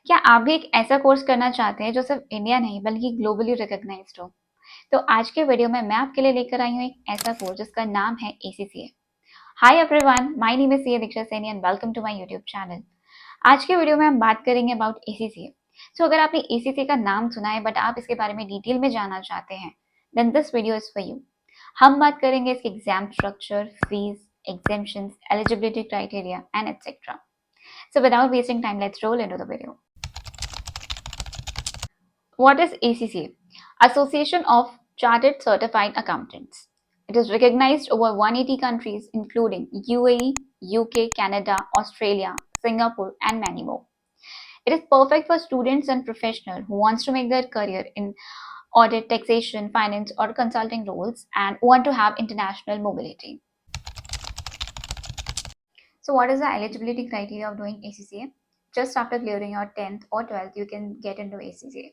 क्या आप भी एक ऐसा कोर्स करना चाहते हैं जो सिर्फ इंडिया नहीं बल्कि ग्लोबली रिकॉग्नाइज्ड हो? तो आज के वीडियो में मैं आपके लिए लेकर आई हूँ एक ऐसा कोर्स जिसका नाम है ACCA। Hi everyone, my name is CA Diksha Saini and welcome to my YouTube channel. आज के वीडियो में हम बात करेंगे अबाउट ACCA। सो अगर आपने ACCA का नाम सुना है बट आप इसके बारे में डिटेल में जानना चाहते हैं, then this video is for you. हम बात करेंगे इसके exam structure, fees, exemptions, eligibility criteria and etcetera. So without wasting time, let's roll into the video. What is ACCA? Association of Chartered Certified Accountants. It is recognized over 180 countries including UAE, UK, Canada, Australia, Singapore and many more. It is perfect for students and professionals who wants to make their career in audit, taxation, finance or consulting roles and want to have international mobility. So what is the eligibility criteria of doing ACCA? Just after clearing your 10th or 12th, you can get into ACCA.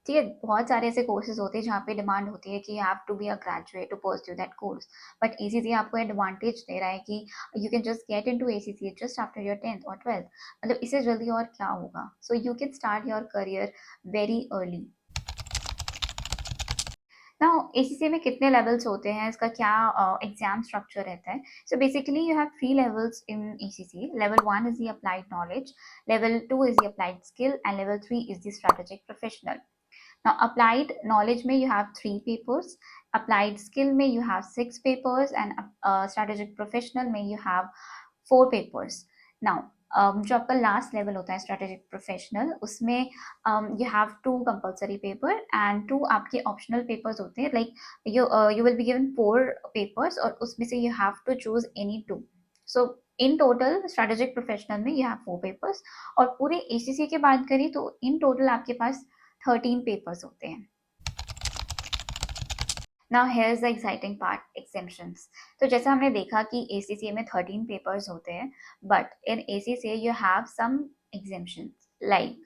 ठीक है, बहुत सारे ऐसे courses होते हैं जहाँ पे demand होती है कि you have to be a graduate to pursue that course, but ACCA आपको एडवांटेज दे रहा है कि you can just get into ACCA just after your 10th और 12th। मतलब इससे जल्दी और क्या होगा। So you can start your career very early. Now ACCA में कितने लेवल्स होते हैं, इसका क्या एग्जाम स्ट्रक्चर रहता है? So basically you have 3 levels in ACCA. Level 1 is the applied knowledge, level 2 is the applied skill and level 3 is the strategic professional. Now, applied knowledge में you have 3 papers, applied skill में you have 6 papers and strategic professional में you have 4 papers. Now, जो आपका last level होता है strategic professional, उसमें you have 2 compulsory paper and 2 आपके optional papers होते हैं। Like you will be given 4 papers और उसमें से you have to choose any 2। So in total strategic professional में यू हैव 4 पेपर्स और पूरे ACCA की बात करें तो इन टोटल आपके पास 13 पेपर्स होते हैं। Now here is the exciting part, exemptions. तो जैसा हमने देखा कि ACCA में 13 पेपर्स होते हैं, but in ACCA you have some exemptions like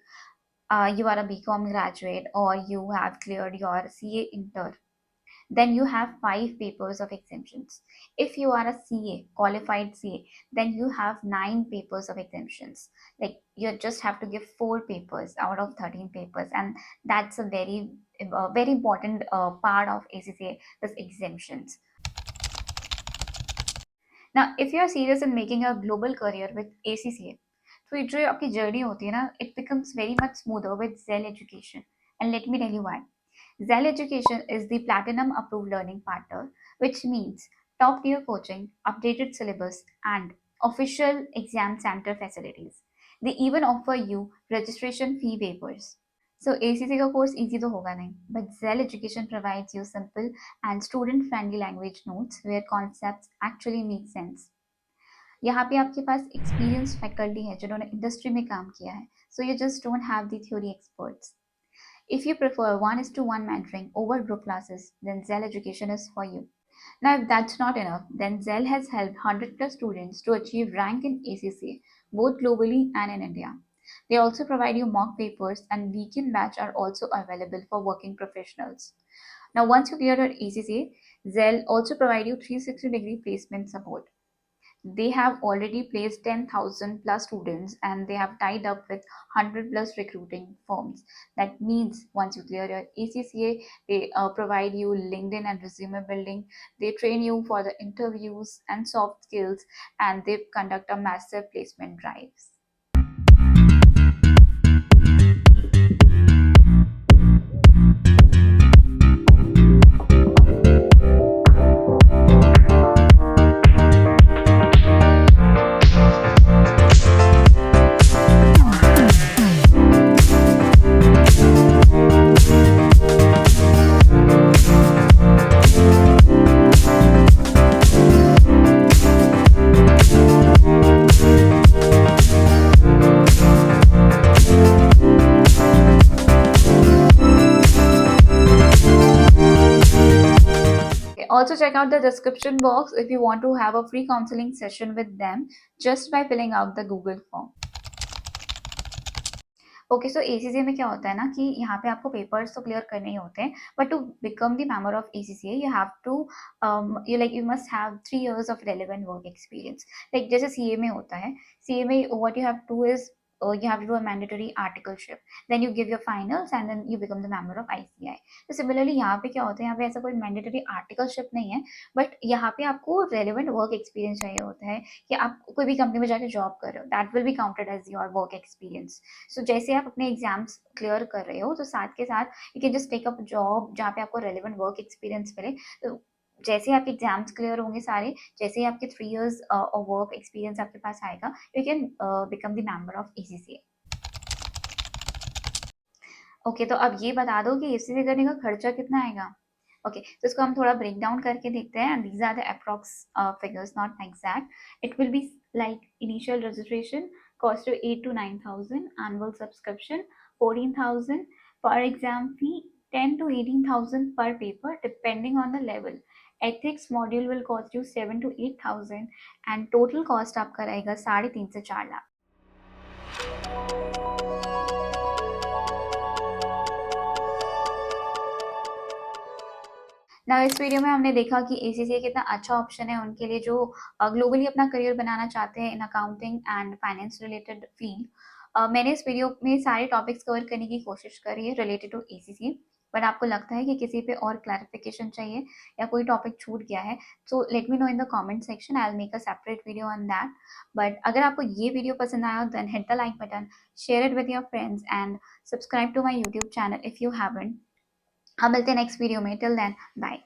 you are a BCom graduate or you have cleared your CA inter, then you have 5 papers of exemptions. If you are a CA, qualified CA, then you have 9 papers of exemptions. Like you just have to give 4 papers out of 13 papers, and that's a very important part of ACCA, this exemptions. Now, if you are serious in making a global career with ACCA, तो जो आपकी journey होती है ना, it becomes very much smoother with Zell Education. And let me tell you why. Zell Education is the platinum approved learning partner, which means top tier coaching, updated syllabus, and official exam center facilities. They even offer you registration fee waivers. So ACC का course easy तो होगा नहीं, but Zell Education provides you simple and student-friendly language notes where concepts actually make sense. यहाँ पे आपके पास experienced faculty है जिन्होंने industry में काम किया है, so you just don't have the theory experts. If you prefer 1:1 mentoring over group classes, then Zell Education is for you. Now, if that's not enough, then Zell has helped 100 plus students to achieve rank in ACCA, both globally and in India. They also provide you mock papers and weekend batch are also available for working professionals. Now, once you clear your ACCA, Zell also provide you 360-degree placement support. They have already placed 10,000 plus students and they have tied up with 100 plus recruiting firms. That means once you clear your ACCA, they provide you LinkedIn and resume building. They train you for the interviews and soft skills, and they conduct a massive placement drives. Also check out the description box if you want to have a free counseling session with them just by filling out the Google form. Okay, so ACCA में क्या होता है ना कि यहाँ पे आपको papers तो क्लियर करने ही होते हैं, but to become the member of ACCA you have to you must have 3 years of relevant work experience. Like जैसे CA में होता है, CA में what you have to is you have to do a mandatory articleship, then you give your finals and then you become the member of ICI. तो similarly यहाँ पे क्या होता है, यहाँ पे ऐसा कोई मैंडेटरी आर्टिकलशिप नहीं है, बट यहाँ पे आपको रेलिवेंट वर्क एक्सपीरियंस चाहिए होता है कि आप कोई भी कंपनी में जाके जॉब कर रहे हो, that will be counted as your work experience. So जैसे आप अपने एग्जाम्स क्लियर कर रहे हो, तो साथ के साथ you can just take up job जहाँ पे आपको रेलिवेंट वर्क एक्सपीरियंस मिले. तो जैसे आपके एग्जाम्स क्लियर होंगे सारे, जैसे ही आपके 3 years ऑफ वर्क एक्सपीरियंस आपके पास आएगा, you can become the member of ACCA. Okay, तो अब ये बता दो कि ACCA करने का खर्चा कितना आएगा. ओके, तो इसको हम थोड़ा ब्रेक डाउन करके देखते हैं. These are the approx figures, not exact. It will be like initial registration cost you 8 to 9,000, annual subscription 14,000, per exam fee 10 to 18,000 per paper depending on the level. Ethics module will cost you 7 to 8,000 and total cost आपका रहेगा 3.5 से 4 लाख. ना इस video में हमने देखा कि ACCA कितना अच्छा ऑप्शन है उनके लिए जो ग्लोबली अपना करियर बनाना चाहते हैं in accounting and finance related field. मैंने इस वीडियो में सारे टॉपिक्स कवर करने की कोशिश करी है रिलेटेड टू ACCA. बट आपको लगता है कि किसी पे और क्लैरिफिकेशन चाहिए या कोई टॉपिक छूट गया है, so let me know in the comment section. I will make a separate video on that. But अगर आपको ये वीडियो पसंद आया then hit the like button, share it with your friends and subscribe to my YouTube channel if you haven't. हम मिलते हैं next video में. Till then, bye.